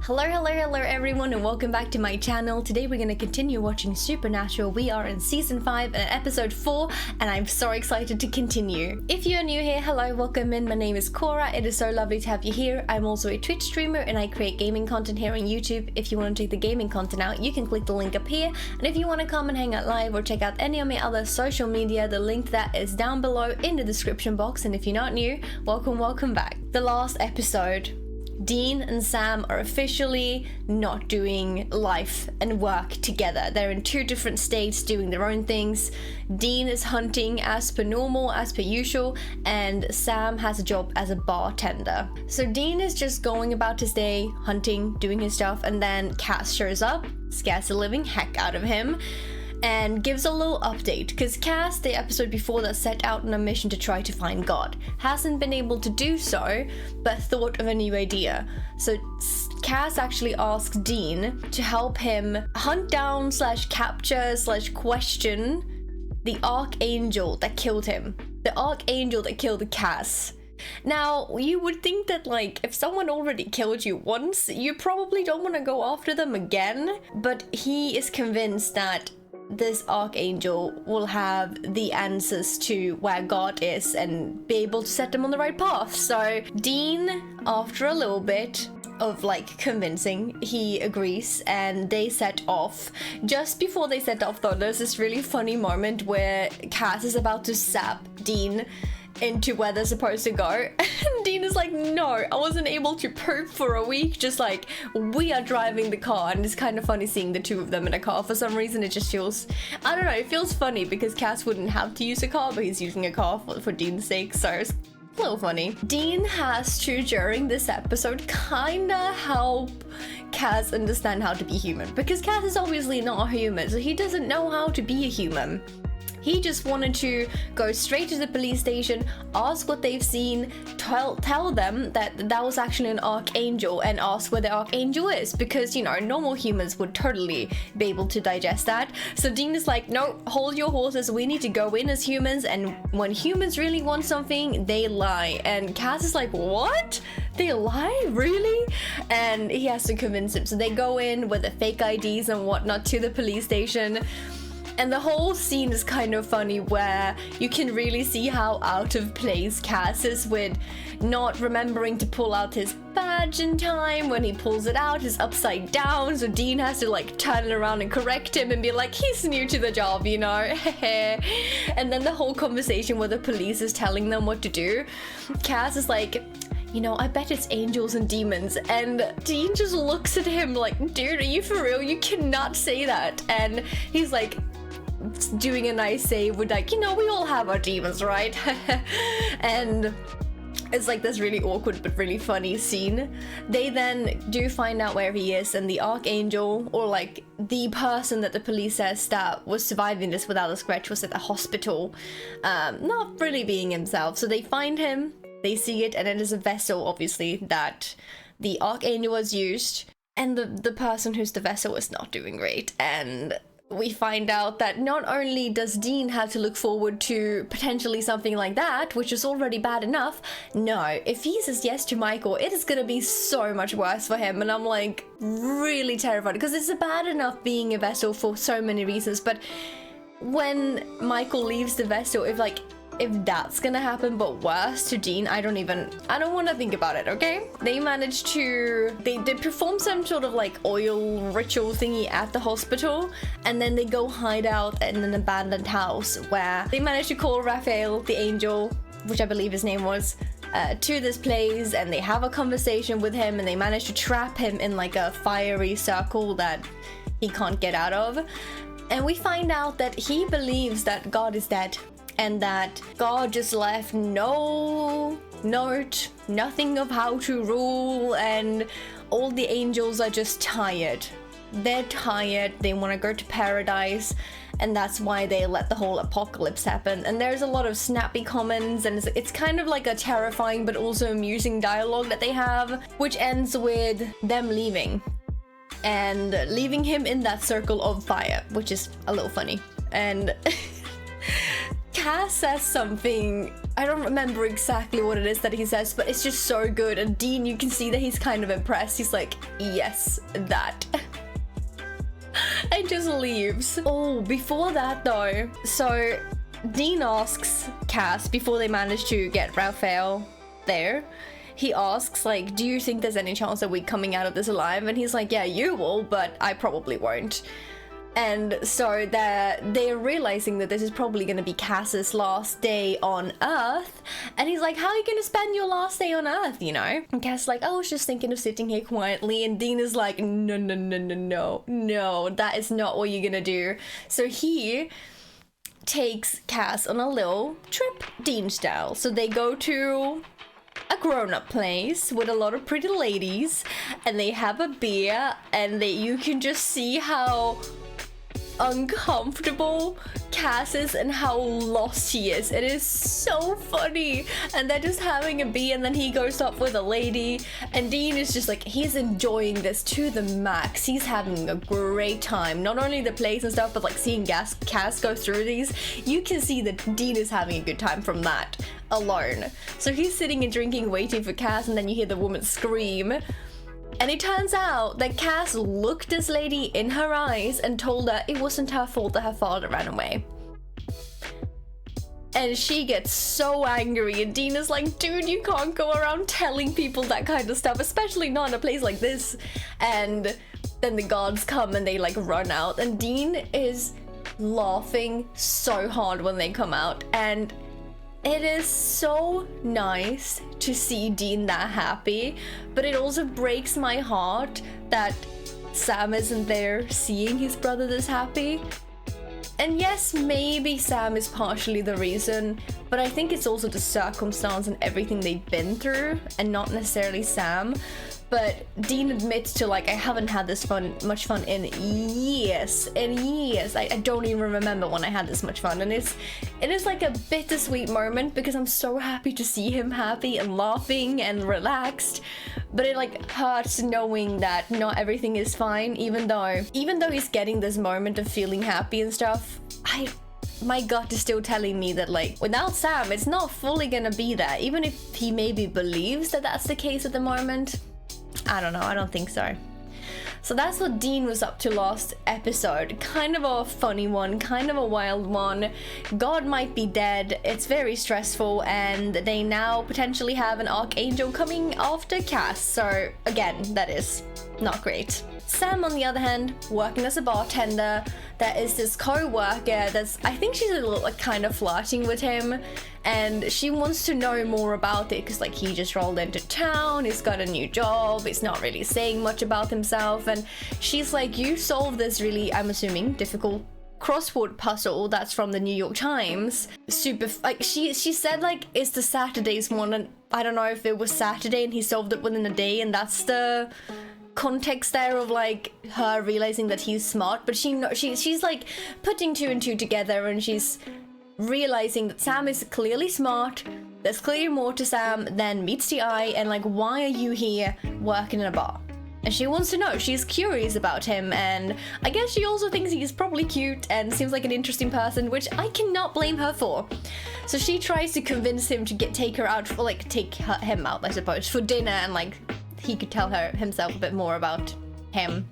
Hello everyone, and welcome back to my channel. Today we're going to continue watching Supernatural. We are in season 5 and episode 4, and I'm so excited to continue. If you are new here, hello, welcome in. My name is Cora. It is so lovely to have you here. I'm also a Twitch streamer and I create gaming content here on YouTube. If you want to check the gaming content out, you can click the link up here. And if you want to come and hang out live or check out any of my other social media, the link to that is down below in the description box. And if you're not new, welcome back. The last episode, Dean and Sam are officially not doing life and work together. They're in two different states doing their own things. Dean is hunting as per normal, as per usual, and Sam has a job as a bartender. So Dean is just going about his day, hunting, doing his stuff, and then Cass shows up, scares the living heck out of him, and gives a little update, because Cass, the episode before that, set out on a mission to try to find God. Hasn't been able to do so, but thought of a new idea. So Cass actually asks Dean to help him hunt down / capture / question the Archangel that killed him. The Archangel that killed Cass. Now, you would think that, like, if someone already killed you once, you probably don't want to go after them again, but he is convinced that this Archangel will have the answers to where God is and be able to set them on the right path. So Dean, after a little bit of convincing, he agrees and they set off. Just before they set off though, there's this really funny moment where Cass is about to zap Dean into where they're supposed to go, and Dean is like, no, I wasn't able to poop for a week, just like we are driving the car. And it's kind of funny seeing the two of them in a car. For some reason it just feels, I don't know, it feels funny because Cass wouldn't have to use a car, but he's using a car for Dean's sake, so it's a little funny. Dean has to, during this episode, kinda help Cass understand how to be human, because Cass is obviously not a human, so he doesn't know how to be a human. He just wanted to go straight to the police station, ask what they've seen, tell them that that was actually an Archangel, and ask where the Archangel is, because, you know, normal humans would totally be able to digest that. So Dean is like, no, hold your horses, we need to go in as humans, and when humans really want something, they lie. And Cass is like, what? They lie? Really? And he has to convince him. So they go in with the fake IDs and whatnot to the police station. And the whole scene is kind of funny, where you can really see how out of place Cass is with not remembering to pull out his badge in time. When he pulls it out, it's upside down, so Dean has to turn it around and correct him and be like, he's new to the job, you know. And then the whole conversation where the police is telling them what to do, Cass is like, you know, I bet it's angels and demons. And Dean just looks at him like, dude, are you for real? You cannot say that. And he's like, doing a nice save with you know, we all have our demons, right? And it's this really awkward but really funny scene. They then do find out where he is, and the Archangel, or the person that the police says that was surviving this without a scratch, was at the hospital, not really being himself. So they find him, they see it, and it is a vessel, obviously, that the Archangel has used, and the person who's the vessel is not doing great. And we find out that not only does Dean have to look forward to potentially something like that, which is already bad enough, no, if he says yes to Michael, it is gonna be so much worse for him. And I'm really terrified, because it's bad enough being a vessel for so many reasons, but when Michael leaves the vessel, if that's gonna happen, but worse to Dean, I don't want to think about it, okay? They managed to, they perform some sort of oil ritual thingy at the hospital, and then they go hide out in an abandoned house, where they managed to call Raphael, the angel, which I believe his name was, to this place, and they have a conversation with him, and they manage to trap him in a fiery circle that he can't get out of. And we find out that he believes that God is dead, and that God just left no note, nothing of how to rule, and all the angels are just tired. They're tired, they want to go to paradise, and that's why they let the whole apocalypse happen. And there's a lot of snappy comments, and it's kind of a terrifying but also amusing dialogue that they have, which ends with them leaving. And leaving him in that circle of fire, which is a little funny. And Cass says something, I don't remember exactly what it is that he says, but it's just so good. And Dean, you can see that he's kind of impressed. He's like, yes, that. And just leaves. Oh, before that though, so Dean asks Cass, before they manage to get Raphael there, he asks, like, do you think there's any chance that we're coming out of this alive? And he's like, yeah, you will, but I probably won't. And so they're realizing that this is probably going to be Cass's last day on Earth. And he's like, how are you going to spend your last day on Earth, you know? And Cass is like, oh, I was just thinking of sitting here quietly. And Dean is like, no, that is not what you're going to do. So he takes Cass on a little trip, Dean style. So they go to a grown-up place with a lot of pretty ladies. And they have a beer. And you can just see how uncomfortable Cass is and how lost he is. It is so funny. And they're just having a beer, and then he goes up with a lady, and Dean is just like, he's enjoying this to the max. He's having a great time. Not only the place and stuff, but like seeing Cass go through these, you can see that Dean is having a good time from that alone. So he's sitting and drinking, waiting for Cass, and then you hear the woman scream. And it turns out that Cass looked this lady in her eyes and told her it wasn't her fault that her father ran away. And she gets so angry, and Dean is like, dude, you can't go around telling people that kind of stuff, especially not in a place like this. And then the guards come and they like run out, and Dean is laughing so hard when they come out. And it is so nice to see Dean that happy, but it also breaks my heart that Sam isn't there seeing his brother this happy. And yes, maybe Sam is partially the reason, but I think it's also the circumstance and everything they've been through, and not necessarily Sam. But Dean admits to, like, I haven't had this much fun in years. I don't even remember when I had this much fun. And it is like a bittersweet moment, because I'm so happy to see him happy and laughing and relaxed. But it like hurts knowing that not everything is fine, even though he's getting this moment of feeling happy and stuff. My gut is still telling me that, like, without Sam, it's not fully gonna be there. Even if he maybe believes that that's the case at the moment. I don't know, I don't think so. So that's what Dean was up to last episode. Kind of a funny one, kind of a wild one. God might be dead, it's very stressful, and they now potentially have an archangel coming after Cass. So again, that is not great. Sam, on the other hand, working as a bartender, there is this co-worker that's, I think she's a little like kind of flirting with him, and she wants to know more about it because like he just rolled into town, he's got a new job, he's not really saying much about himself, and she's like, you solved this really, I'm assuming, difficult crossword puzzle that's from the New York Times. Super, like she said like it's the Saturday's one, and I don't know if it was Saturday and he solved it within a day, and that's the context there of like her realizing that he's smart. But she's like putting two and two together, and she's realizing that Sam is clearly smart. There's clearly more to Sam than meets the eye, and like, why are you here working in a bar? And she wants to know, she's curious about him, and I guess she also thinks he's probably cute and seems like an interesting person, which I cannot blame her for. So she tries to convince him to take her out, for like take him out, I suppose, for dinner, and like he could tell her himself a bit more about him,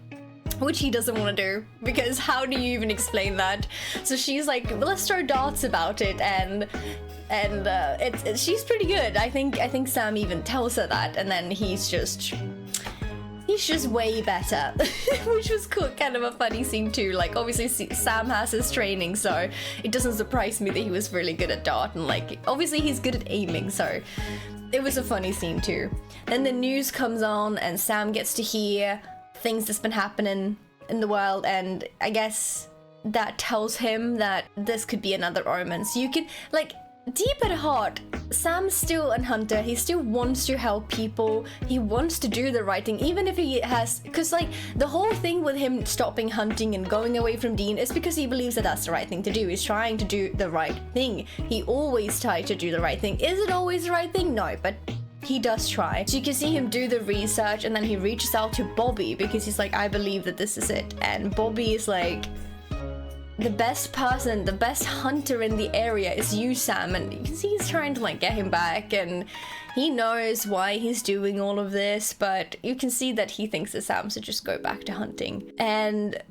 which he doesn't want to do, because how do you even explain that? So she's like, well, let's throw darts about it, and she's pretty good. I think Sam even tells her that, and then he's just way better, which was cool, kind of a funny scene too. Like, obviously Sam has his training, so it doesn't surprise me that he was really good at dart, and like obviously he's good at aiming, so it was a funny scene too. Then the news comes on, and Sam gets to hear things that's been happening in the world, and I guess that tells him that this could be another omen. So you can, like, deep at heart, Sam's still a hunter. He still wants to help people. He wants to do the right thing, even if he has, because like the whole thing with him stopping hunting and going away from Dean is because he believes that that's the right thing to do. He's trying to do the right thing. He always tries to do the right thing. Is it always the right thing? No, but he does try. So you can see him do the research, and then he reaches out to Bobby because he's like, I believe that this is it. And Bobby is like, the best person, the best hunter in the area is you, Sam. And you can see he's trying to like get him back, and he knows why he's doing all of this, but you can see that he thinks that Sam should just go back to hunting. And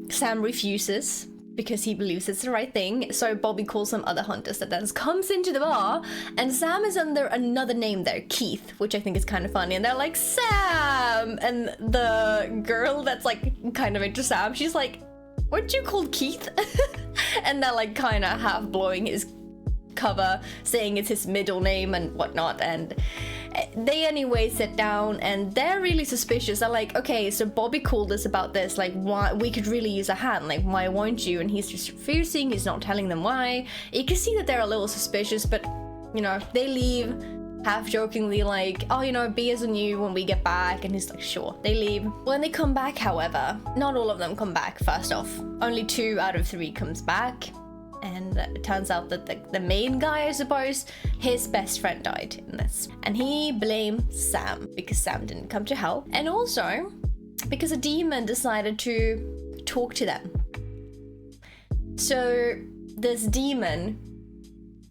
Sam refuses because he believes it's the right thing. So Bobby calls some other hunters that then comes into the bar, and Sam is under another name there, Keith, which I think is kind of funny. And they're like, Sam! And the girl that's like kind of into Sam, she's like, weren't you called Keith? And they're like kind of half blowing his cover, saying it's his middle name and whatnot. And they anyway sit down, and they're really suspicious. They're like, okay, so Bobby called us about this, like, why we could really use a hand, like, why won't you? And he's just refusing, he's not telling them why. You can see that they're a little suspicious, but you know, they leave half jokingly, like, oh, you know, beers on you when we get back. And he's like, sure. They leave. When they come back, however, not all of them come back. First off, only 2 out of 3 comes back. And it turns out that the main guy, I suppose, his best friend died in this. And he blames Sam because Sam didn't come to help. And also because a demon decided to talk to them. So this demon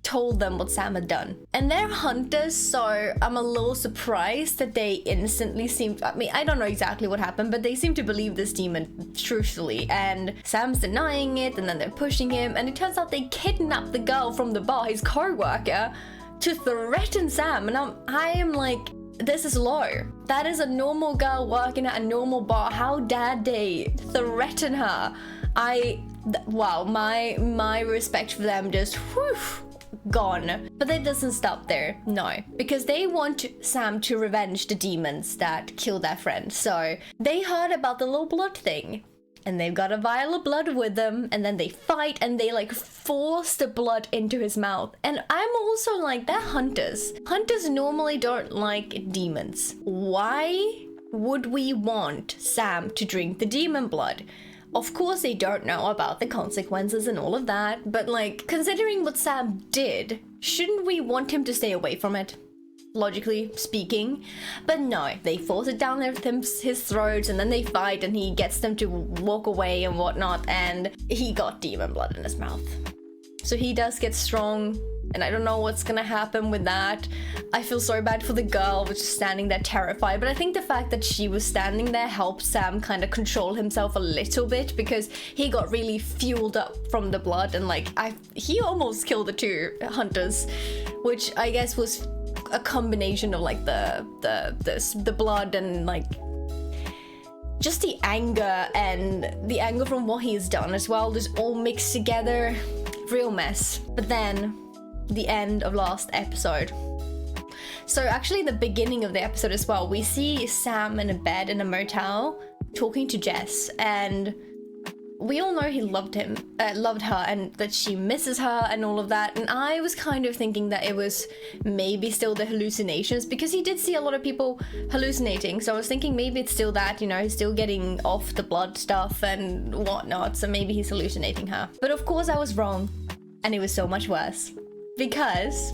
told them what Sam had done. And they're hunters, so I'm a little surprised that they instantly seem, I mean, I don't know exactly what happened, but they seem to believe this demon truthfully. And Sam's denying it, and then they're pushing him, and it turns out they kidnapped the girl from the bar, his co-worker, to threaten Sam. And I am like, this is low. That is a normal girl working at a normal bar. How dare they threaten her? Wow, my respect for them just, whew, gone. But that doesn't stop there, no, because they want Sam to revenge the demons that killed their friend. So they heard about the little blood thing, and they've got a vial of blood with them, and then they fight, and they like force the blood into his mouth. And I'm also like, they're hunters. Hunters normally don't like demons. Why would we want Sam to drink the demon blood? Of course they don't know about the consequences and all of that, but like, considering what Sam did, shouldn't we want him to stay away from it? Logically speaking. But no, they force it down his throat, and then they fight, and he gets them to walk away and whatnot, and he got demon blood in his mouth. So he does get strong, and I don't know what's gonna happen with that. I feel so bad for the girl, which is standing there terrified, but I think the fact that she was standing there helped Sam kind of control himself a little bit, because he got really fueled up from the blood, and like, he almost killed the 2 hunters, which I guess was a combination of like the blood and like just the anger, and the anger from what he's done as well, just all mixed together. Real mess. But then the end of last episode. So actually the beginning of the episode as well, we see Sam in a bed in a motel talking to Jess, and we all know he loved her, and that she misses her and all of that. And I was kind of thinking that it was maybe still the hallucinations, because he did see a lot of people hallucinating. So I was thinking maybe it's still that, you know, he's still getting off the blood stuff and whatnot. So maybe he's hallucinating her. But of course I was wrong, and it was so much worse, because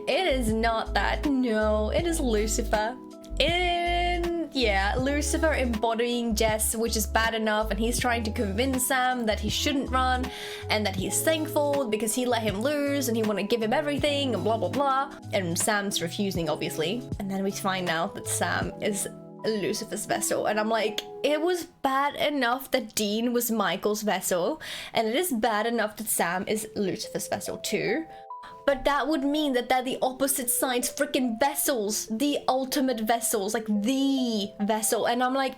it is not that. No, it is Lucifer. Lucifer embodying Jess, which is bad enough, and he's trying to convince Sam that he shouldn't run, and that he's thankful because he let him lose and he want to give him everything and blah blah blah. And Sam's refusing, obviously. And then we find out that Sam is Lucifer's vessel, and I'm like, it was bad enough that Dean was Michael's vessel, and it is bad enough that Sam is Lucifer's vessel too. But that would mean that they're the opposite sides freaking vessels, the ultimate vessels, like the vessel. And I'm like,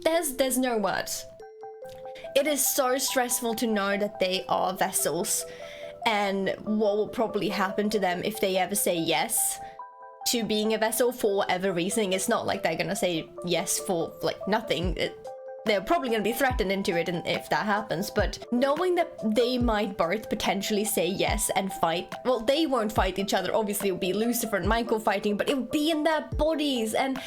there's no words. It is so stressful to know that they are vessels, and what will probably happen to them if they ever say yes to being a vessel for whatever reason. It's not like they're gonna say yes for like nothing. They're probably going to be threatened into it if that happens, but knowing that they might both potentially say yes and fight, well, they won't fight each other, obviously. It will be Lucifer and Michael fighting, but it will be in their bodies, and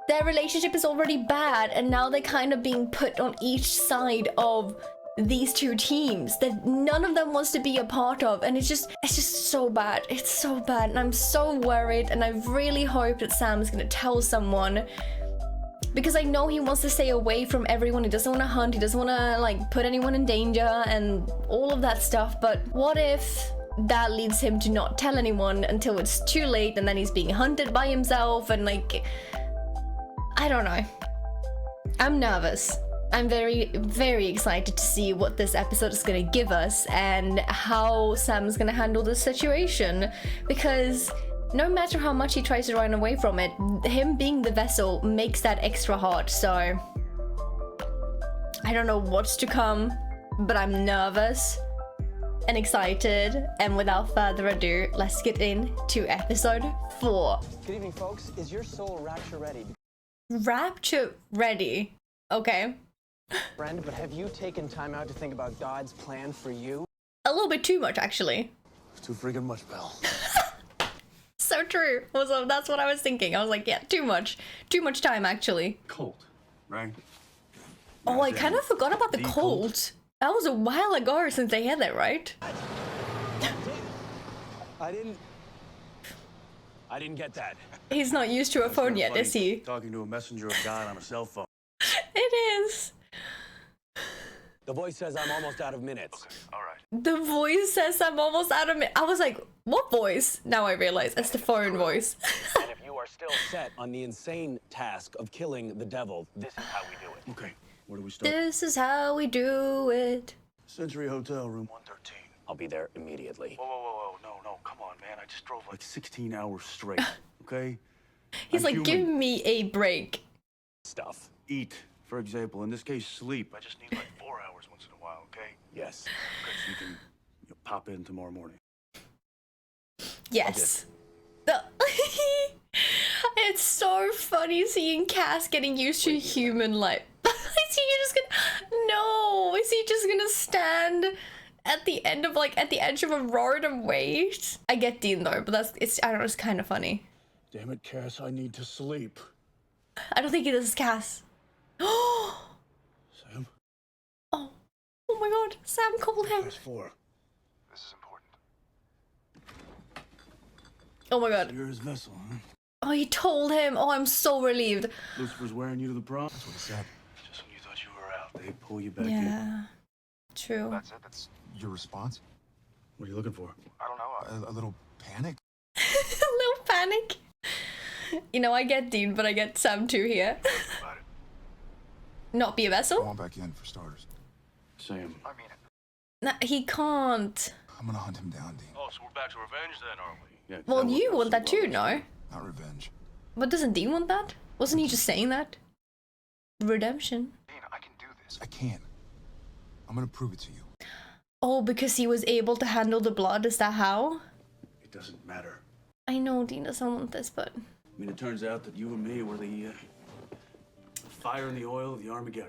their relationship is already bad, and now they're kind of being put on each side of these 2 teams that none of them wants to be a part of, and it's just so bad. It's so bad, and I'm so worried, and I really hope that Sam is going to tell someone. Because I know he wants to stay away from everyone. He doesn't want to hunt. He doesn't want to like put anyone in danger and all of that stuff. But what if that leads him to not tell anyone until it's too late, and then he's being hunted by himself, and like, I don't know. I'm nervous. I'm very, very excited to see what this episode is going to give us and how Sam's going to handle this situation, because no matter how much he tries to run away from it, him being the vessel makes that extra hard. So I don't know what's to come, but I'm nervous and excited. And without further ado, let's get into episode 4. Good evening, folks. Is your soul rapture ready? Rapture ready. Okay. Friend, but have you taken time out to think about God's plan for you? A little bit too much, actually. Too freaking much, pal. So true. That's what I was thinking. I was like, yeah, too much. Too much time, actually. Cold, right? Oh, I kind of forgot about the cold. That was a while ago since they had that, right? I didn't get that. He's not used to a phone yet, is he? Talking to a messenger of God on a cell phone. It is. The voice says I'm almost out of minutes. Okay, all right. The voice says I'm almost out of it. I was like, what voice? Now I realize it's the phone voice. And if you are still set on the insane task of killing the devil, this is how we do it. Okay, where do we start? This is how we do it. Century Hotel, room 113. I'll be there immediately. Whoa, no, come on, man. I just drove like 16 hours straight, okay? He's I'm like, give human. me a break. Stuff. Eat, for example. In this case, sleep. I just need like 4 hours once in a while, okay? Yes. Okay, so you can pop in tomorrow morning. Yes. It's so funny seeing Cass getting used to human life. Is he just gonna... No! Is he just gonna stand at the end of, like, at the edge of a road and wait? I get Dean though, but I don't know, it's kind of funny. Damn it, Cass, I need to sleep. I don't think it is Cass. Sam? Oh my god, Sam called him. That's 4. This is important. Oh my god. You're his vessel, huh? Oh, he told him. Oh, I'm so relieved. Lucifer's wearing you to the prom? That's what he said. Just when you thought you were out, they pull you back in. Yeah, true. That's it? That's your response? What are you looking for? I don't know. A little panic? A little panic. You know, I get Dean, but I get Sam too here. About it. Not be a I vessel? want back in, for starters. Sam. I mean it. Nah, he can't. I'm gonna hunt him down, Dean. Oh, so we're back to revenge then, aren't we? Yeah, Well, that you worked want out that so too, well. no? Not revenge. But doesn't Dean want that? Wasn't he just saying that? Redemption. Dean, I can do this. I can. I'm gonna prove it to you. Oh, because he was able to handle the blood, is that how? It doesn't matter. I know Dean doesn't want this, but... I mean, it turns out that you and me were the fire and the oil of the Armageddon.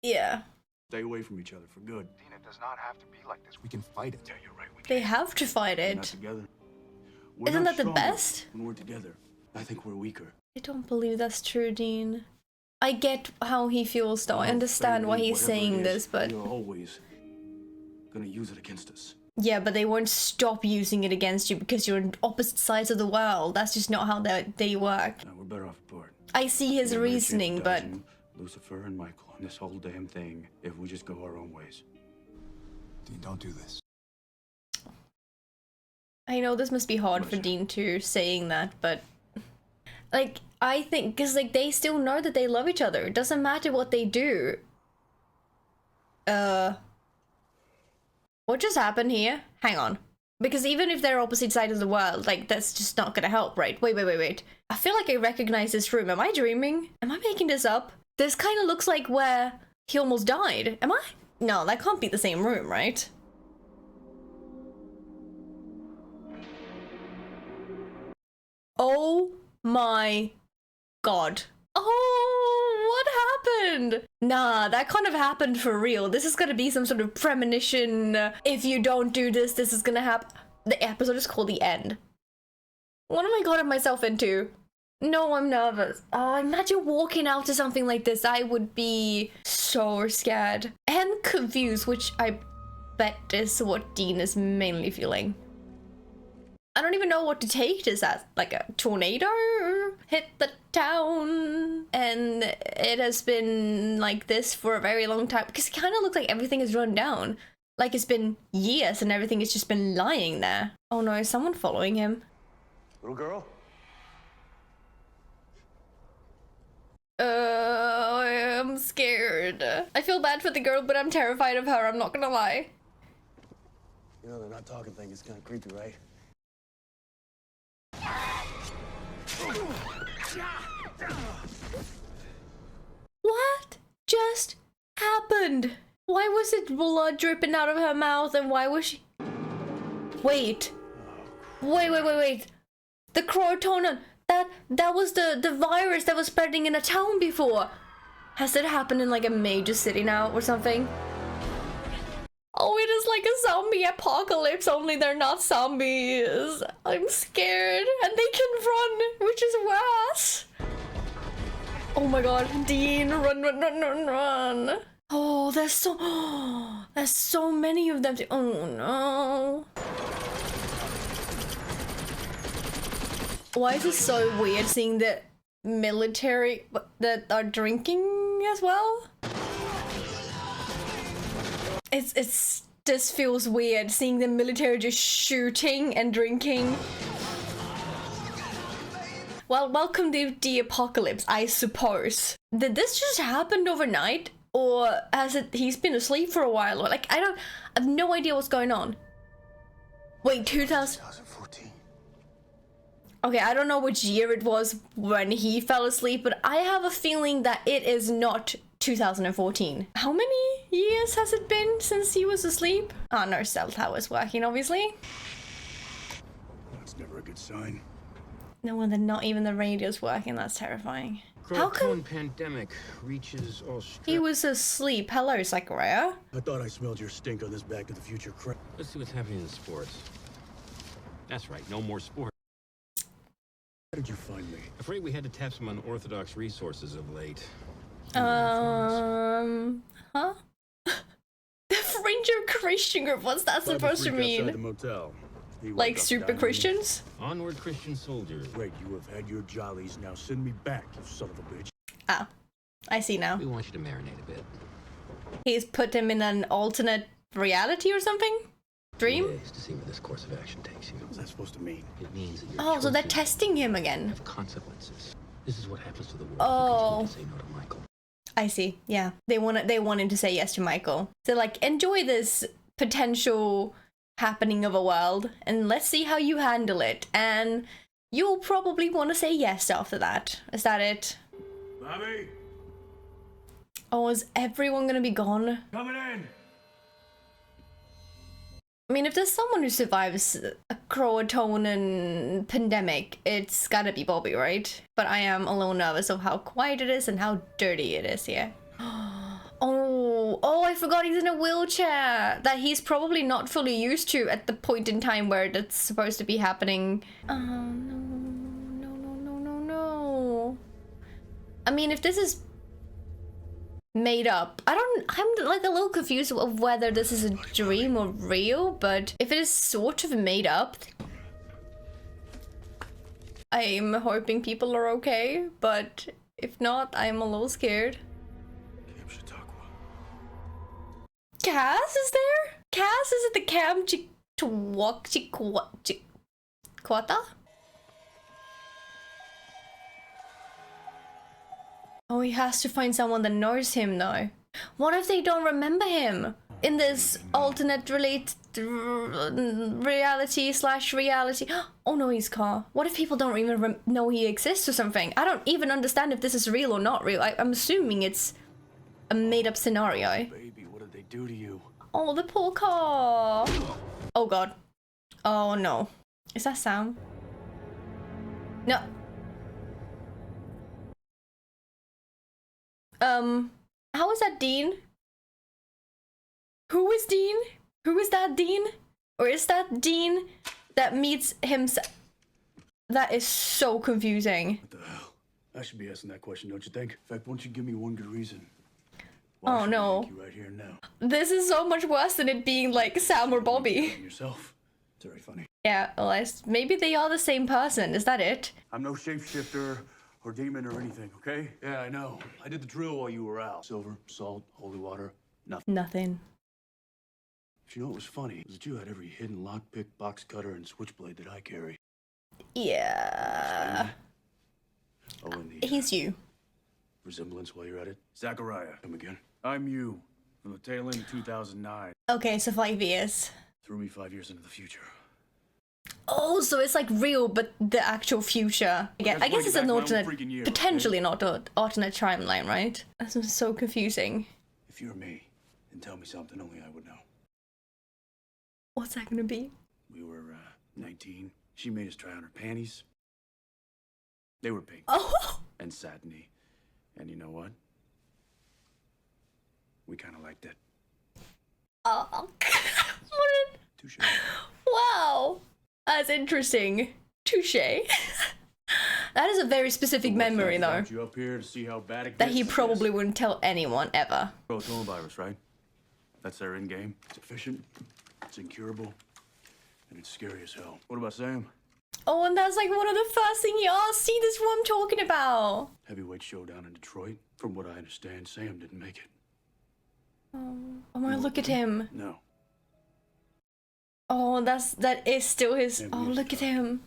Yeah. Stay away from each other for good. Dean, it does not have to be like this. We can fight it. Yeah, you're right. We They can't. have to fight We're not it. together. We're Isn't not that the stronger best? when we're together. I think we're weaker. I don't believe that's true, Dean. I get how he feels though. I understand why he's saying this, but... You're always gonna use it against us. Yeah, but they won't stop using it against you because you're on opposite sides of the world. That's just not how they work. No, we're better off apart. I see his We have a chance reasoning, of but... dodging Lucifer and Michael on this whole damn thing if we just go our own ways. Dean, don't do this. I know this must be hard for Dean too, saying that, but... Like, I think, because like, they still know that they love each other. It doesn't matter what they do. What just happened here? Hang on. Because even if they're opposite sides of the world, like, that's just not gonna help, right? Wait. I feel like I recognize this room. Am I dreaming? Am I making this up? This kind of looks like where he almost died. Am I? No, that can't be the same room, right? Oh my god. Oh, what happened? Nah, that can't have happened for real. This is gonna be some sort of premonition. If you don't do this, this is gonna happen. The episode is called The End. What am I getting myself into? No, I'm nervous. Oh, imagine walking out to something like this. I would be so scared and confused, which I bet is what Dean is mainly feeling. I don't even know what to take this as. Like a tornado? hit the town. And it has been like this for a very long time, because it kind of looks like everything is run down. Like it's been years and everything has just been lying there. Oh no, is someone following him? Little girl? I'm scared. I feel bad for the girl, but I'm terrified of her, I'm not gonna lie. You know, the not talking thing is kind of creepy, right? What just happened? Why was it blood dripping out of her mouth, and why was she... Wait. Wait. The Croatonan, that was the virus that was spreading in a town before. Has it happened in like a major city now or something? Oh, it is like a zombie apocalypse, only they're not zombies. I'm scared, and they can run, which is worse. Oh my god, Dean, run. Oh, there's so many of them. Oh no. Why is it so weird seeing the military that are drinking as well? It's just feels weird seeing the military just shooting and drinking. Well, welcome to the apocalypse, I suppose. Did this just happen overnight? Or he's been asleep for a while? Or like, I have no idea what's going on. Wait, 2014. Okay, I don't know which year it was when he fell asleep, but I have a feeling that it is not 2014. How many years has it been since he was asleep? Oh no, cell tower's working, obviously. That's never a good sign. No, and then not even the radio's working. That's terrifying. How come pandemic reaches all he was asleep? Hello, Zachariah. I thought I smelled your stink on this Back to the Future crap. Let's see what's happening in sports. That's right, no more sports. How did you find me? Afraid we had to tap some unorthodox resources of late. Huh? The fringe of Christian group, what's that supposed to mean? The motel. Like super Christians? Onward, Christian soldiers. Great, you have had your jollies. Now send me back, you son of a bitch. Ah, I see now. We want you to marinate a bit. He's put him in an alternate reality or something? Dream? It is to see where this course of action takes you. What's that supposed to mean? It means that Oh, so they're testing him again. have consequences. This is what happens to the world. Oh. You say no to Michael. I see. Yeah, they want him to say yes to Michael. So like, enjoy this potential happening of a world, and let's see how you handle it. And you'll probably want to say yes after that. Is that it? Bobby, Oh, is everyone gonna be gone? coming in. I mean, if there's someone who survives a Croatonan pandemic, it's gotta be Bobby, right? But I am a little nervous of how quiet it is and how dirty it is here. Oh, I forgot he's in a wheelchair that he's probably not fully used to at the point in time where that's supposed to be happening. Oh, no. I mean, if this is made up, I'm like a little confused of whether this is a dream or real, but if it is sort of made up, I'm hoping people are okay, but if not, I'm a little scared. Cass is there? Cass is at the camp Quata? Oh, he has to find someone that knows him though. What if they don't remember him in this alternate reality/reality? Oh no, he's Car. What if people don't even know he exists or something? I don't even understand if this is real or not real. I'm assuming it's a made-up scenario. Baby, what did they do to you? Oh, the poor Car. Oh god. Oh no. Is that Sam? No. How is that Dean? Who is Dean? Who is that Dean? Or is that Dean that meets himself? That is so confusing. What the hell? I should be asking that question, don't you think? In fact, won't you give me one good reason? Oh no. You right here now. This is so much worse than it being like Sam or Bobby. Yourself. It's very funny. Yeah, well, maybe they are the same person. Is that it? I'm no shapeshifter or demon or anything, okay? Yeah, I know. I did the drill while you were out. Silver, salt, holy water, nothing. Nothing. But you know what was funny? Is that you had every hidden lockpick, box cutter, and switchblade that I carry. Yeah. Oh, and the He's you. resemblance while you're at it. Zachariah, come again. I'm you from the tail end of 2009. Okay, so 5 years. Threw me 5 years into the future. Oh, so it's like real, but the actual future. Yeah, I guess it's an alternate, potentially an alternate timeline, right? That's so confusing. If you're me, then tell me something only I would know. What's that gonna be? We were 19. She made us try on her panties. They were pink Oh, and satiny. And you know what? We kind of liked it. oh. Touche. Wow, that's interesting. Touche. That is a very specific memory, though, You up here to see how bad it that gets? he probably wouldn't tell anyone ever. Coronavirus, right? That's their end game. It's efficient, it's incurable, and it's scary as hell. What about Sam? Oh, and that's like one of the first things he asked. See, this is what I'm talking about. Heavyweight showdown in Detroit. From what I understand, Sam didn't make it. Oh my, look at him. No. Oh, that is still his. Yeah, Oh, we look at him.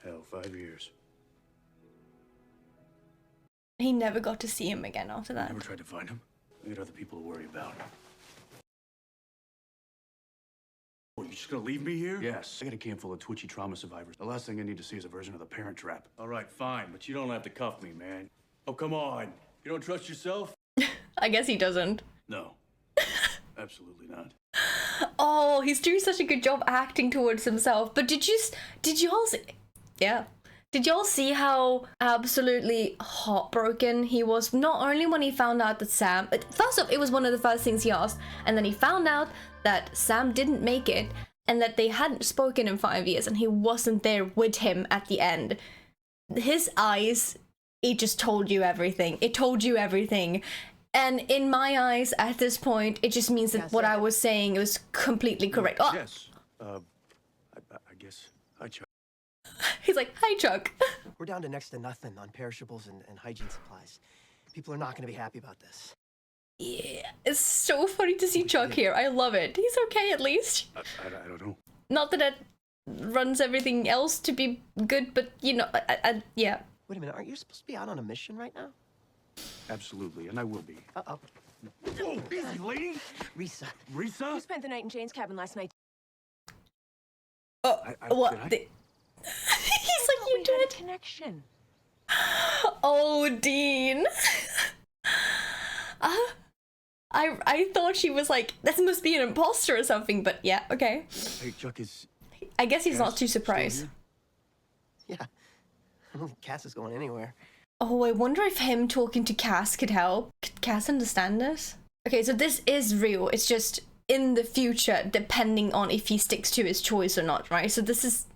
Hell, 5 years. He never got to see him again after that. Never tried to find him. We had other people to worry about. What, you just gonna leave me here? Yes. I got a camp full of twitchy trauma survivors. The last thing I need to see is a version of the Parent Trap. All right, fine, but you don't have to cuff me, man. Oh, come on. You don't trust yourself? I guess he doesn't. No. Absolutely not. Oh, he's doing such a good job acting towards himself. But did you all see? Yeah. Did y'all see how absolutely heartbroken he was? Not only when he found out that Sam... First off, it was one of the first things he asked. And then he found out that Sam didn't make it. And that they hadn't spoken in 5 years. And he wasn't there with him at the end. His eyes, it just told you everything. It told you everything. And in my eyes, at this point, it just means that what I was saying was completely correct. Oh, Yes. I guess I Chuck. he's like, hi, Chuck. We're down to next to nothing on perishables and hygiene supplies. People are not going to be happy about this. Yeah, it's so funny to see Chuck here. I love it. He's okay, at least. I don't know. Not that it runs everything else to be good, but, you know, yeah. Wait a minute, aren't you supposed to be out on a mission right now? Absolutely, and I will be. Uh-oh. Oh, easy, lady. Risa. Risa? You spent the night in Jane's cabin last night. Oh, what? did I? He's like, you We had did a it. connection. Oh, Dean. I thought she was like, this must be an imposter or something, but yeah, okay. Hey, Chuck is... I guess he's not Cass too still surprised. here? Yeah. I don't think Cass is going anywhere. Oh, I wonder if him talking to Cass could help. Could Cass understand this? Okay, so this is real. It's just in the future, depending on if he sticks to his choice or not, right? So this is...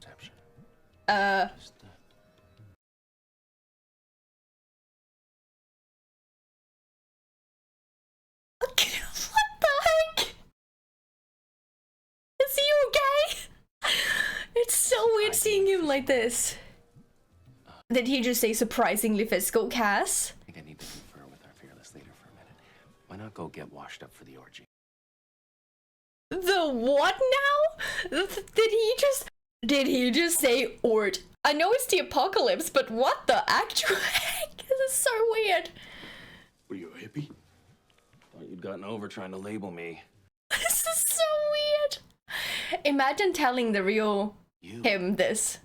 What the heck? Is he okay? It's so weird seeing him like this. Did he just say surprisingly physical, Cass? I think I need to confer with our fearless leader for a minute. Why not go get washed up for the orgy? The what now? Did he just say ort? I know it's the apocalypse, but what the actual heck? This is so weird. Were you a hippie? Thought you'd gotten over trying to label me. This is so weird. Imagine telling the real You him this.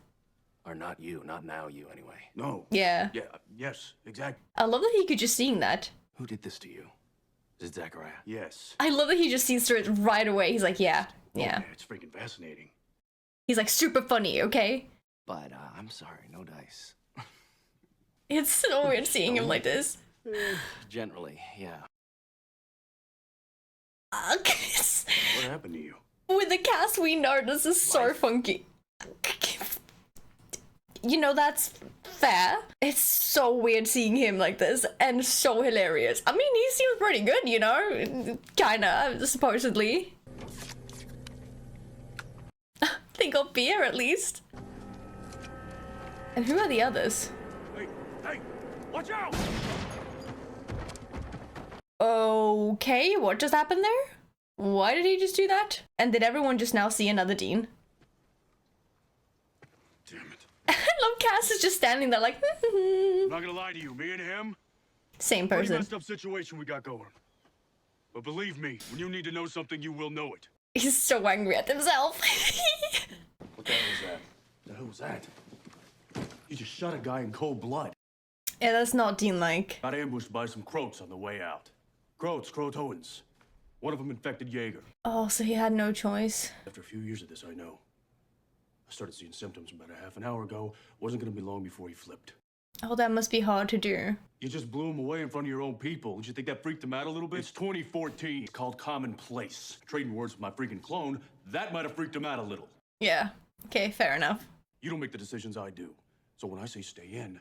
are not you, not now you anyway. No. Yeah. Yeah, yes, exactly. I love that he could just sing that. Who did this to you? Is it Zachariah? Yes. I love that he just sees through it right away. He's like, yeah, yeah. Oh, yeah, it's freaking fascinating. He's like super funny, okay? But I'm sorry, no dice. It's so weird seeing him like this. Generally, yeah. Okay. What happened to you? With the cast we know, this is so funky. You know, that's fair. It's so weird seeing him like this, and so hilarious. I mean, he seems pretty good, you know? Kinda, supposedly. They got beer at least. And who are the others? Hey, hey, watch out! Okay, what just happened there? Why did he just do that? And did everyone just now see another Dean? Damn it. I love Cass is just standing there like, I'm not gonna lie to you, me and him, same pretty person. messed up situation we got going. But believe me, when you need to know something, you will know it. He's so angry at himself. What the hell was that? The hell was that? You just shot a guy in cold blood. Yeah, that's not Dean-like. Got ambushed by some Croats on the way out. Croatoans. One of them infected Jaeger. Oh, so he had no choice. After a few years of this, I know. I started seeing symptoms about a half an hour ago. Wasn't gonna be long before he flipped. Oh, that must be hard to do. You just blew him away in front of your own people. Did you think that freaked him out a little bit? It's 2014. It's called commonplace. Trading words with my freaking clone, that might have freaked him out a little. Yeah. Okay, fair enough. You don't make the decisions I do. So when I say stay in,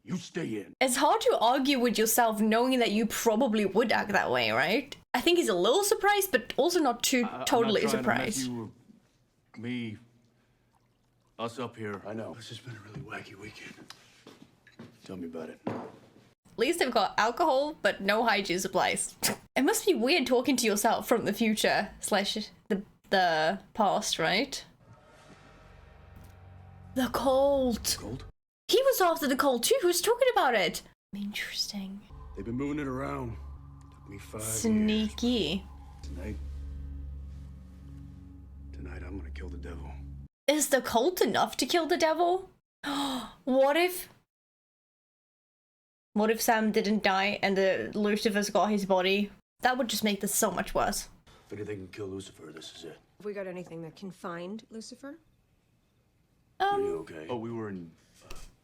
you stay in. It's hard to argue with yourself knowing that you probably would act that way, right? I think he's a little surprised, but also not too totally I'm not trying to mess surprised. you or me, us up here. I know. This has been a really wacky weekend. Tell me about it. At least they've got alcohol, but no hygiene supplies. It must be weird talking to yourself from the future / the past, right? The cold. Cold? He was after the cold too. Who's talking about it? Interesting. They've been moving it around. Took me 5 years. Sneaky. Tonight, I'm gonna kill the devil. Is the cult enough to kill the devil? What if Sam didn't die and the Lucifer's got his body? That would just make this so much worse. If anything can kill Lucifer, this is it. Have we got anything that can find Lucifer? Are you okay? Oh, we were in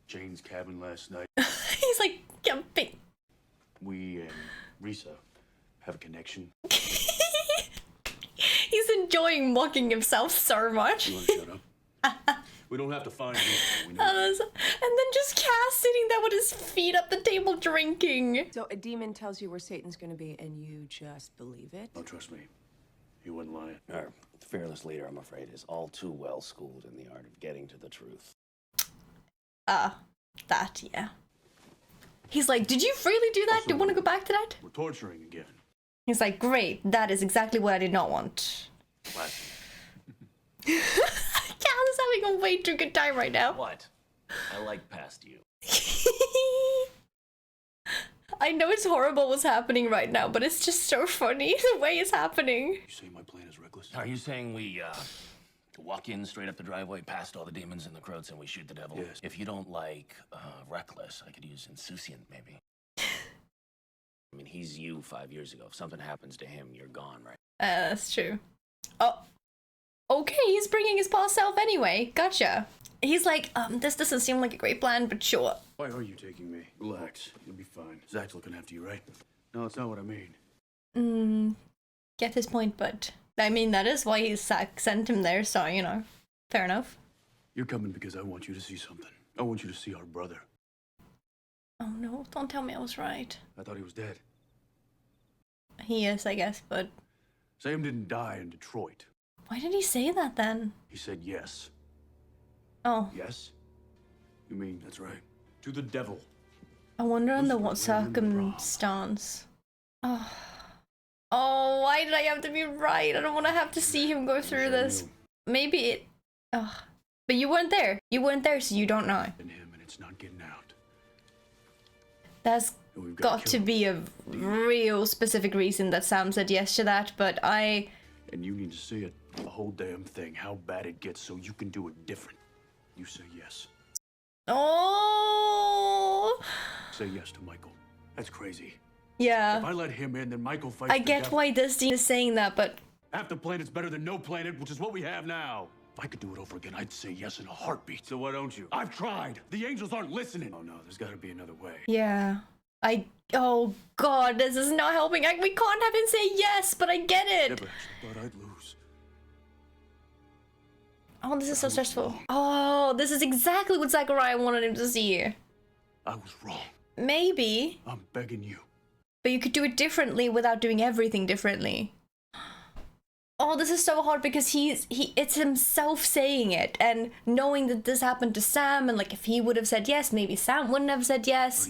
Jane's cabin last night. He's like jumping. We and Risa have a connection. He's enjoying mocking himself so much. You wanna shut up? We don't have to find Risa. We know. And then just Cass sitting there with his feet up the table drinking. So a demon tells you where Satan's gonna be and you just believe it? Oh, trust me. He wasn't lying. Our fearless leader, I'm afraid, is all too well schooled in the art of getting to the truth. That, yeah. He's like, did you really do that? Do you want to go back to that? We're torturing again. He's like, great, that is exactly what I did not want. Classic. Cal is having a way too good time right now. What? I like past you. I know it's horrible what's happening right now, but it's just so funny the way it's happening. You say my plan is reckless? Are you saying we, walk in straight up the driveway, past all the demons and the croats, and we shoot the devil? Yes. If you don't like, reckless, I could use insouciant, maybe. I mean, he's you 5 years ago. If something happens to him, you're gone, right? That's true. Oh. Okay, he's bringing his past self anyway. Gotcha. He's like, this doesn't seem like a great plan, but sure. Why are you taking me? Relax. You'll be fine. Zach's looking after you, right? No, that's not what I mean. Get his point, but I mean, that is why Zach sent him there, so, you know, fair enough. You're coming because I want you to see something. I want you to see our brother. Oh no, don't tell me I was right. I thought he was dead. He is, I guess, but Sam didn't die in Detroit. why did he say that then? He said yes. Oh, Yes? You mean, that's right. To the devil. I wonder under Lucifer what ran in the wrong. circumstance. Oh, why did I have to be right? I don't want to have to see him go through this. Maybe it... But you weren't there. You weren't there, so you don't know. And him, and it's not getting out. That's And we've got to kill him. be a real specific reason that Sam said yes to that, but I... And you need to see it. The whole damn thing. How bad it gets so you can do it different. You say yes. Oh... Say yes to Michael. That's crazy. Yeah. If I let him in, then Michael fights I the get devil. why this Dean is saying that, but... Half the planet's better than no planet, which is what we have now. If I could do it over again, I'd say yes in a heartbeat. So why don't you? I've tried. The angels aren't listening. Oh no, there's got to be another way. Yeah. Oh god, this is not helping. We can't have him say yes, but I get it. Never actually thought I'd lose. Oh, this is so stressful. Oh, this is exactly what Zachariah wanted him to see. I was wrong. Maybe, I'm begging you. but you could do it differently without doing everything differently. Oh, this is so hard because it's himself saying it and knowing that this happened to Sam, and like if he would have said yes, maybe Sam wouldn't have said yes.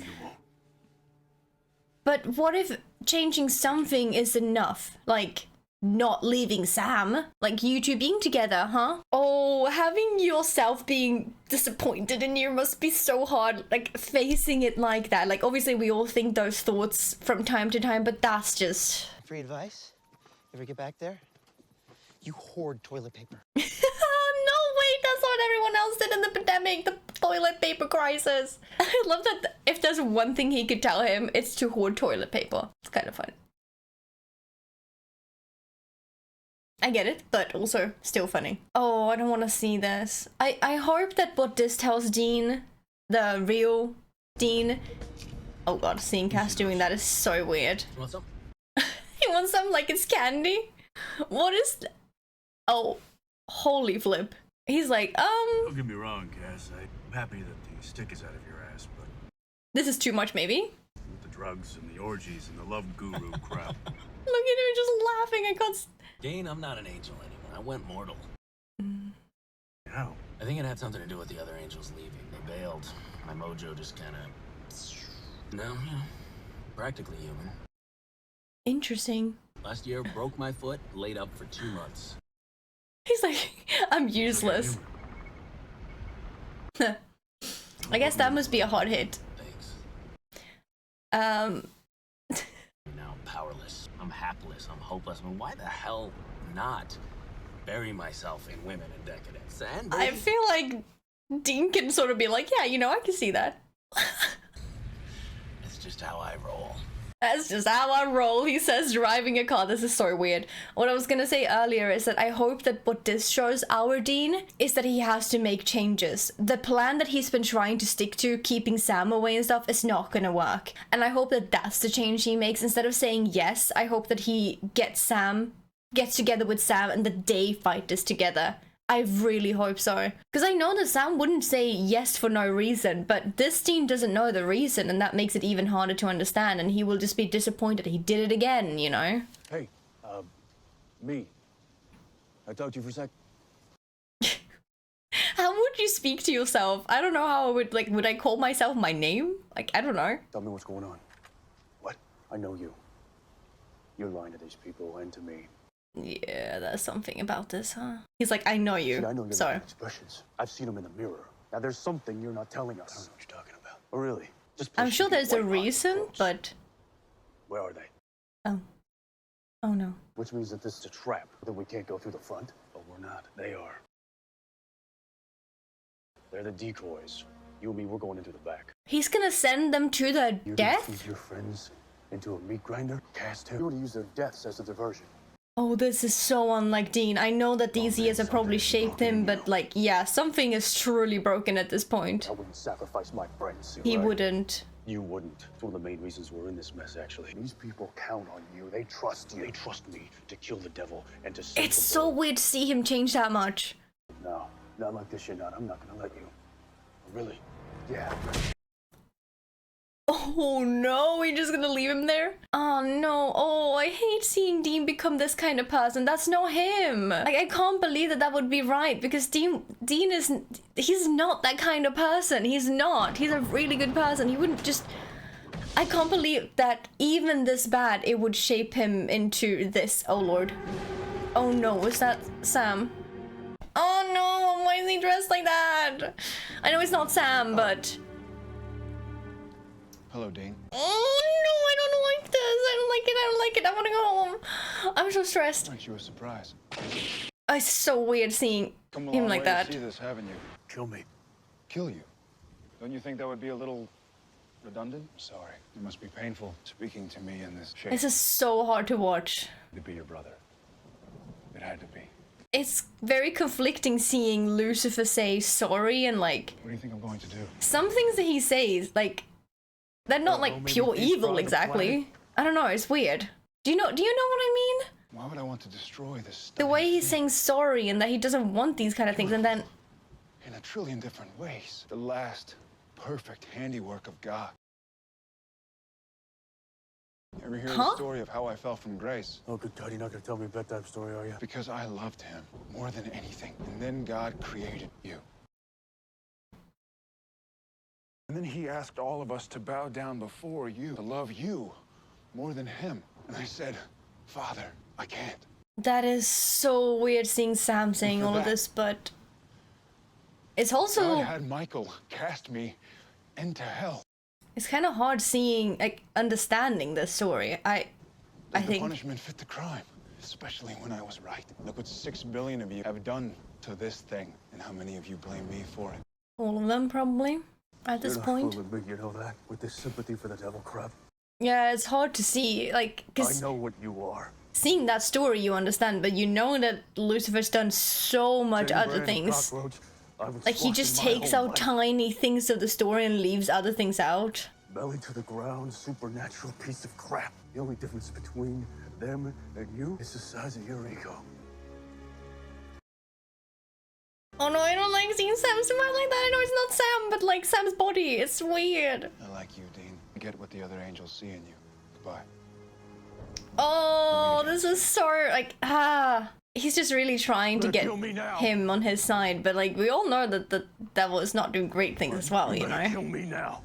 But what if changing something is enough? Like not leaving Sam, like you two being together, huh? Oh, having yourself being disappointed in you must be so hard, like facing it like that. Like obviously we all think those thoughts from time to time, but that's just... Free advice? Ever get back there? You hoard toilet paper. No, wait, that's what everyone else did in the pandemic, the toilet paper crisis. I love that if there's one thing he could tell him, it's to hoard toilet paper. It's kind of fun. I get it, but also still funny. Oh, I don't want to see this. I hope that what this tells Dean, the real Dean... Oh god, seeing Cass doing that is so weird. You want some? He wants some like it's candy? What is... Oh, holy flip. He's like, Don't get me wrong, Cass. I'm happy that the stick is out of your ass, but this is too much, maybe? with the drugs and the orgies and the love guru crap. Look at him just laughing. I can't... Dean, I'm not an angel anymore. I went mortal. How? I think it had something to do with the other angels leaving. They bailed. My mojo just kind of... No, you know, practically human. Interesting. Last year, broke my foot, laid up for 2 months. He's like, I'm useless. I guess that must be a hard hit. Thanks. Um, Now I'm powerless. I'm hapless. I'm hopeless. I mean, why the hell not bury myself in women and decadence? And I feel like Dean can sort of be like, yeah, you know, I can see that. it's just how I roll. That's just how I roll, he says, driving a car. This is so weird. What I was gonna say earlier is that I hope that what this shows our Dean is that he has to make changes. The plan that he's been trying to stick to, keeping Sam away and stuff, is not gonna work. And I hope that that's the change he makes. Instead of saying yes, I hope that he gets together with Sam and that they fight this together. I really hope so. Because I know that Sam wouldn't say yes for no reason, but this Dean doesn't know the reason, and that makes it even harder to understand, and he will just be disappointed he did it again, you know? Hey, me. I talked to you for a sec. How would you speak to yourself? I don't know how I would, like, would I call myself my name? Like, I don't know. Tell me what's going on. What? I know you. You're lying to these people and to me. Yeah, there's something about this, huh? He's like, I know you. See, I know your Sorry. expressions. I've seen them in the mirror. Now there's something you're not telling us. I don't know what you're talking about. Oh, really? Just I'm push sure me there's a white hot reason, close. but... Where are they? Oh. Oh no. Which means that this is a trap, that we can't go through the front. But we're not. They are. They're the decoys. You and me, we're going into the back. He's gonna send them to their You're gonna death? feed your friends into a meat grinder? Cast him. You're gonna use their deaths as a diversion. Oh, this is so unlike Dean. I know that these years have probably shaped him, but like, yeah, something is truly broken at this point. I wouldn't sacrifice my friends. He right? wouldn't. You wouldn't. It's one of the main reasons we're in this mess, actually. These people count on you. They trust you. They trust me to kill the devil and to save It's the so world. weird to see him change that much. No, not like this, you're not. I'm not gonna let you. Really? Yeah. Oh no, we're just gonna leave him there? Oh no, oh, I hate seeing Dean become this kind of person. That's not him. Like, I can't believe that that would be right, because Dean is, he's not that kind of person. He's not. He's a really good person. He wouldn't just... I can't believe that even this bad, it would shape him into this. Oh lord. Oh no, is that Sam? Oh no, why is he dressed like that? I know it's not Sam, but... Hello, Dean. Oh no, I don't like this. I don't like it. I don't like it. I want to go home. I'm so stressed. Aren't you a surprise? Oh, it's so weird seeing Come a him long like way that. to see this, haven't you? Kill me. Kill you. Don't you think that would be a little redundant? Sorry. It must be painful speaking to me in this shape. This is so hard to watch. To be your brother. It had to be. It's very conflicting seeing Lucifer say sorry, and like What do you think I'm going to do? some things that he says, like they're not like maybe pure he's evil from the exactly. planet. I don't know. It's weird. Do you know what I mean? Why would I want to destroy this The stuff? way he's saying sorry and that he doesn't want these kind of things, and then In a trillion different ways. The last perfect handiwork of God. You ever hear Huh? the story of how I fell from grace? Oh, good God, you're not gonna tell me a bedtime story, are you? Because I loved him more than anything. And then God created you. And then he asked all of us to bow down before you, to love you more than him. And I said, Father, I can't. That is so weird seeing Sam saying all of this, but it's also God had Michael cast me into hell. it's kind of hard seeing, like, understanding this story. I The think punishment fit the crime, especially when I was right. Look what 6 billion of you have done to this thing, and how many of you blame me for it. all of them probably at this You're not point. fooling me, you know that? With this sympathy for the devil crap. Yeah, it's hard to see, like, I because know what you are. seeing that story you understand, but you know that Lucifer's done so much Same other brand of things. cockroach I've been Like, he squashing just my takes whole out life. tiny things of the story and leaves other things out. Belly to the ground, supernatural piece of crap. The only difference between them and you is the size of your ego. Oh no, I don't like seeing Sam smile like that. I know it's not Sam, but like Sam's body. It's weird. I like you, Dean. I get what the other angels see in you. Goodbye. Oh, this is so like he's just really trying to get Kill me now. him on his side, but like we all know that the devil is not doing great things as well, you better know. kill me now.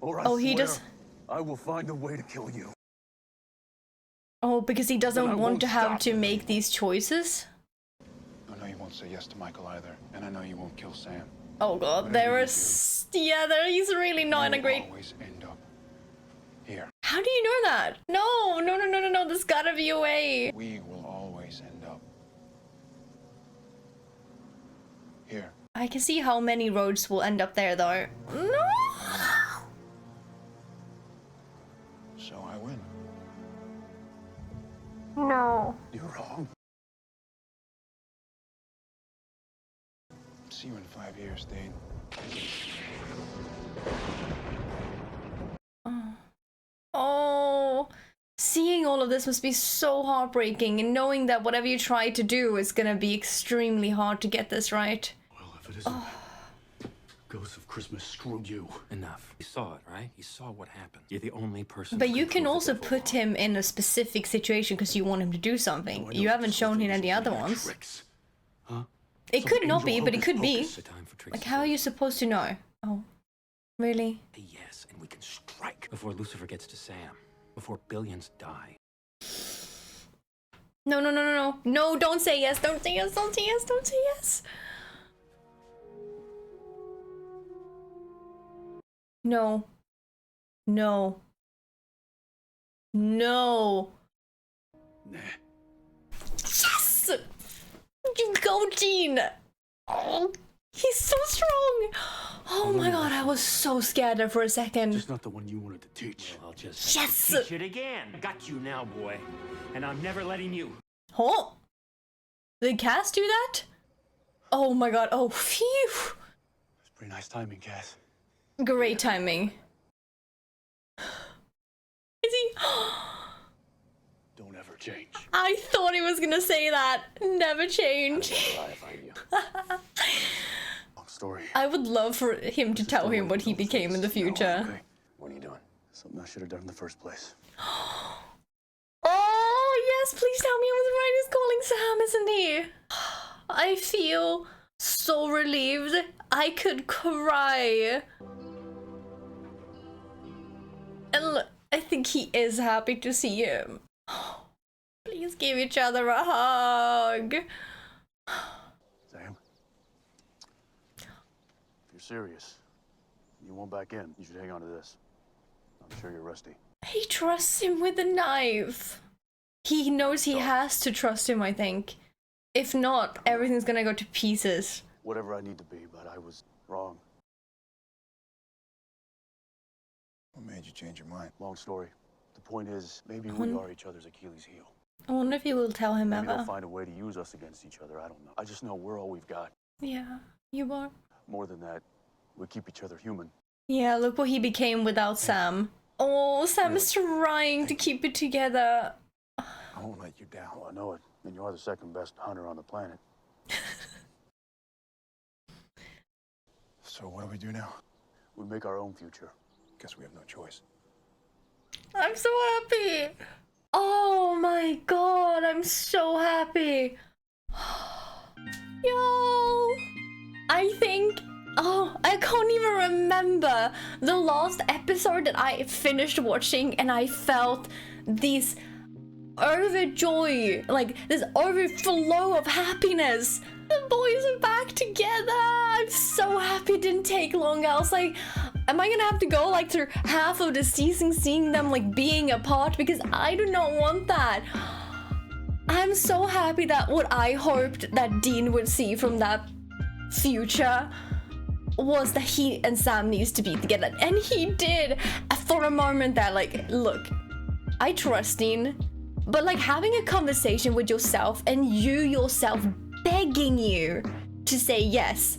Or I Oh, he swear, does- I will find a way to kill you. Oh, because he But I doesn't want won't to have stop. to make these choices. I know you won't say yes to Michael either, and I know you won't kill Sam. Oh god, Whatever there you is he's really not in a You'll great. always end up here. How do you know that? No, there's gotta be a way. We will always end up here. I can see how many roads will end up there though. No. So I win. No. You're wrong. See you in 5 years, Dean. Oh, seeing all of this must be so heartbreaking, and knowing that whatever you try to do is gonna be extremely hard to get this right. Well, if it isn't, Ghosts of Christmas screwed you. Enough. You saw it, right? You saw what happened. You're the only person. But who you can prove the also devil put wrong. him in a specific situation because you want him to do something. I know You haven't it's shown him supposed to any be other some ones. Tricks. Huh? It Some could not be, angel but it hocus could be. pocus. The time for tricks Like, is how are over. you supposed to know? Oh, really? Say yes, and we can strike before Lucifer gets to Sam. Before billions die. No. No, don't say yes. Don't say yes. Don't say yes. Don't say yes. No. No. No. Nah. Yes! You go, Gene! Oh, he's so strong! Oh my god, I was so scared there for a second. Just not the one you wanted to teach. I'll just have Yes! to teach it again. Got you now, boy. And I'm never letting you. Oh! Did Cass do that? Oh my god, oh phew! It's pretty nice timing, Cass. Great timing. Is he? Don't ever change. I thought he was gonna say that. Never change. I'll find you. Long story. I would love for him to tell him what he became in the future. Okay. What are you doing? Something I should have done in the first place. Oh, yes, please tell me I was right. He's calling Sam, isn't he? I feel so relieved. I could cry. And look, I think he is happy to see him. Please give each other a hug. Sam? If you're serious, you want back in, you should hang on to this. I'm sure you're rusty. He trusts him with the knife. He knows he has to trust him, I think. If not, everything's gonna go to pieces. Whatever I need to be, but I was wrong. What made you change your mind? Long story. The point is, maybe we are each other's Achilles heel. I wonder if he will tell him Maybe they'll ever. find a way to use us against each other. I don't know. I just know we're all we've got. Yeah, you are. More than that, we keep each other human. Yeah, look what he became without Sam. Oh, Sam is trying to keep it together. I won't let you down. Oh, I know it. And you are the second best hunter on the planet. So what do we do now? We make our own future. Guess we have no choice. I'm so happy. Oh my god, I'm so happy. Yo, I think, oh, I can't even remember the last episode that I finished watching and I felt this overjoy, like this overflow of happiness. The boys are back together. I'm so happy it didn't take long. I was like, am I gonna have to go like through half of the season seeing them like being apart? Because I do not want that. I'm so happy that what I hoped that Dean would see from that future was that he and Sam needs to be together. And he did. For a moment there, like, look, I trust Dean, but like having a conversation with yourself and you yourself begging you to say yes,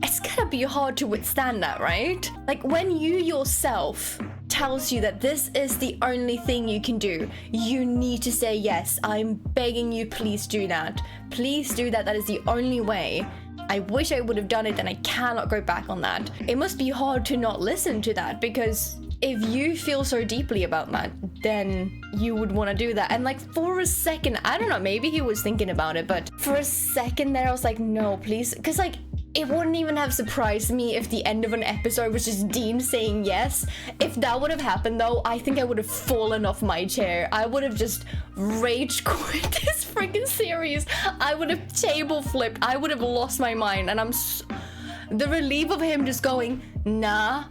it's gonna be hard to withstand that, right? Like when you yourself tells you that this is the only thing you can do, you need to say yes. I'm begging you, please do that. Please do that. That is the only way. I wish I would have done it and I cannot go back on that. It must be hard to not listen to that, because if you feel so deeply about that, then you would want to do that. And like for a second, I don't know, maybe he was thinking about it, but for a second there I was like, no, please. Because like it wouldn't even have surprised me if the end of an episode was just Dean saying yes. If that would have happened though, I think I would have fallen off my chair. I would have just rage quit this freaking series. I would have table flipped. I would have lost my mind. And the relief of him just going, nah.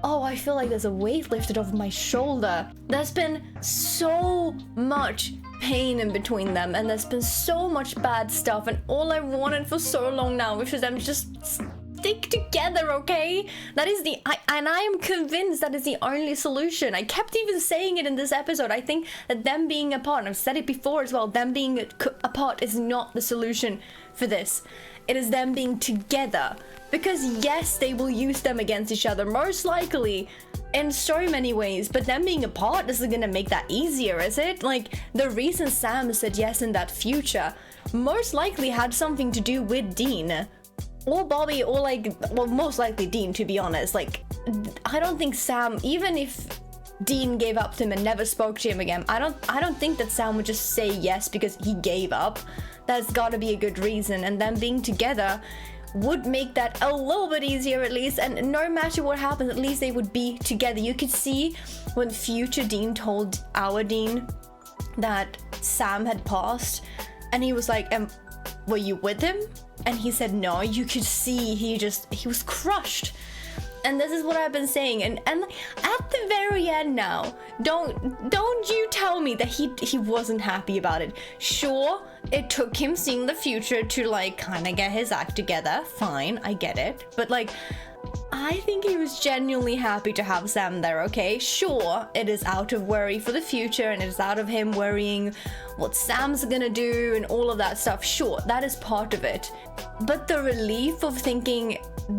Oh, I feel like there's a weight lifted off my shoulder. There's been so much pain in between them, and there's been so much bad stuff, and all I wanted for so long now is for them to just stick together, okay? That is and I am convinced that is the only solution. I kept even saying it in this episode. I think that them being apart, and I've said it before as well, them being apart is not the solution for this. It is them being together. Because yes, they will use them against each other, most likely, in so many ways, but them being apart isn't gonna make that easier, is it? Like, the reason Sam said yes in that future most likely had something to do with Dean. Or Bobby, or like, well, most likely Dean, to be honest. Like, I don't think Sam, even if Dean gave up to him and never spoke to him again, I don't think that Sam would just say yes because he gave up. There's gotta be a good reason, and them being together would make that a little bit easier at least. And no matter what happens, at least they would be together. You could see when future Dean told our Dean that Sam had passed, and he was like, were you with him? And he said no. You could see he was crushed. And this is what I've been saying, and at the very end now, don't you tell me that he wasn't happy about it. Sure, it took him seeing the future to like kind of get his act together. Fine, I get it. But like, I think he was genuinely happy to have Sam there, okay? Sure, it is out of worry for the future, and it is out of him worrying what Sam's gonna do and all of that stuff. Sure, that is part of it. But the relief of thinking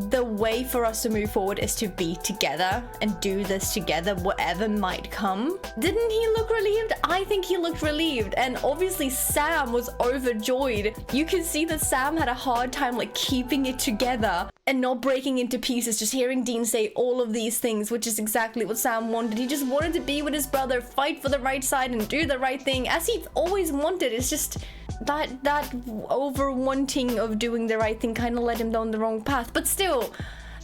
the way for us to move forward is to be together and do this together, whatever might come. Didn't he look relieved? I think he looked relieved, and obviously Sam was overjoyed. You can see that Sam had a hard time like keeping it together and not breaking into pieces, just hearing Dean say all of these things, which is exactly what Sam wanted. He just wanted to be with his brother, fight for the right side and do the right thing, as he always wanted. It's just that over wanting of doing the right thing kind of led him down the wrong path. But still,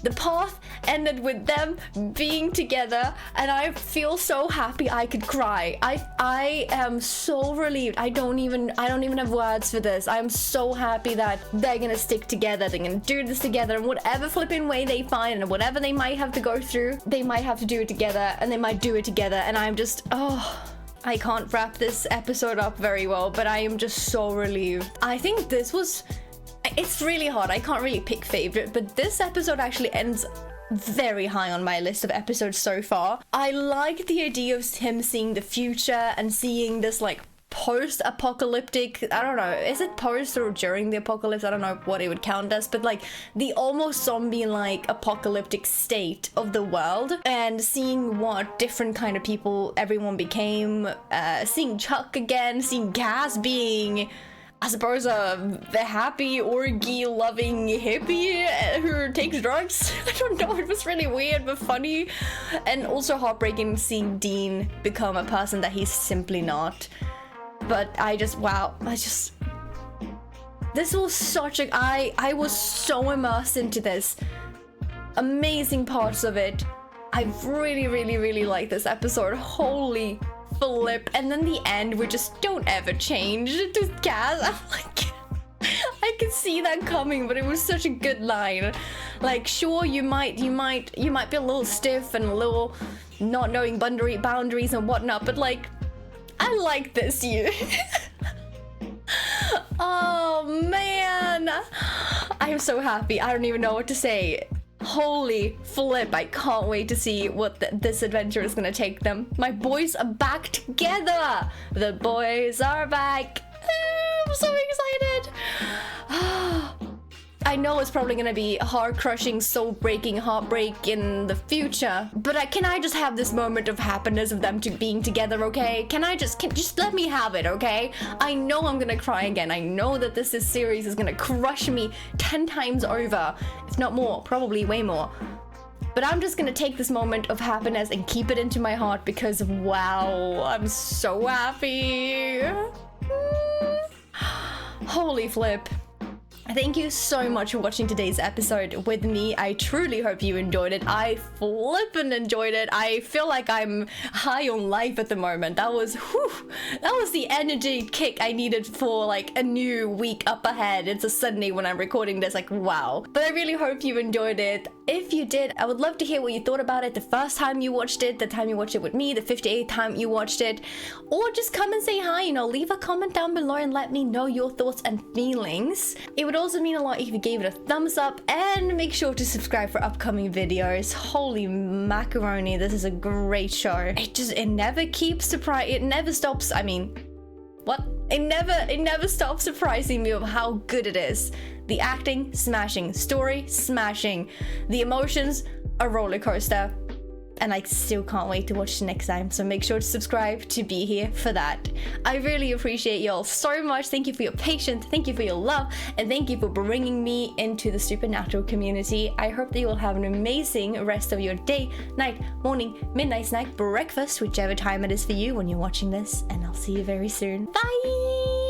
the path ended with them being together, and I feel so happy I could cry. I am so relieved. I don't even have words for this. I'm so happy that they're gonna stick together. They're gonna do this together, and whatever flipping way they find and whatever they might have to go through, they might have to do it together, and they might do it together. And I'm just, I can't wrap this episode up very well, but I am just so relieved. I think it's really hard. I can't really pick favorite, but this episode actually ends very high on my list of episodes so far. I like the idea of him seeing the future and seeing this like post-apocalyptic, I don't know, is it post or during the apocalypse? I don't know what it would count as, but like the almost zombie-like apocalyptic state of the world, and seeing what different kind of people everyone became, seeing Chuck again, seeing Gaz being I suppose the happy orgy loving hippie who takes drugs. I don't know, it was really weird but funny, and also heartbreaking seeing Dean become a person that he's simply not. But this was such a, I was so immersed into this. Amazing parts of it. I really like this episode. Holy flip. And then the end, we just don't ever change to Kaz. I'm like, I could see that coming, but it was such a good line. Like, sure, you might be a little stiff and a little not knowing boundaries and whatnot, but like, I like this you. Oh man, I'm so happy. I don't even know what to say. Holy flip, I can't wait to see what this adventure is gonna take them. My boys are back together. The boys are back. I'm so excited. I know it's probably gonna be a heart-crushing, soul-breaking heartbreak in the future, but can I just have this moment of happiness of them being together, okay? Can just let me have it, okay? I know I'm gonna cry again. I know that this series is gonna crush me 10 times over, if not more, probably way more. But I'm just gonna take this moment of happiness and keep it into my heart because, wow, I'm so happy. Holy flip. Thank you so much for watching today's episode with me. I truly hope you enjoyed it. I flippin' enjoyed it. I feel like I'm high on life at the moment. That was the energy kick I needed for like a new week up ahead. It's a Sunday when I'm recording this, like wow. But I really hope you enjoyed it. If you did, I would love to hear what you thought about it the first time you watched it, the time you watched it with me, the 58th time you watched it, or just come and say hi, leave a comment down below and let me know your thoughts and feelings. It would also mean a lot if you gave it a thumbs up, and make sure to subscribe for upcoming videos. Holy macaroni, this is a great show. It never keeps surprising. It never stops. I mean, what? It never stops surprising me of how good it is. The acting, smashing. Story, smashing. The emotions, a roller coaster. And I still can't wait to watch the next time, so make sure to subscribe to be here for that. I really appreciate y'all so much. Thank you for your patience, thank you for your love, and thank you for bringing me into the supernatural community. I hope that you will have an amazing rest of your day, night, morning, midnight snack, breakfast, whichever time it is for you when you're watching this, and I'll see you very soon. Bye!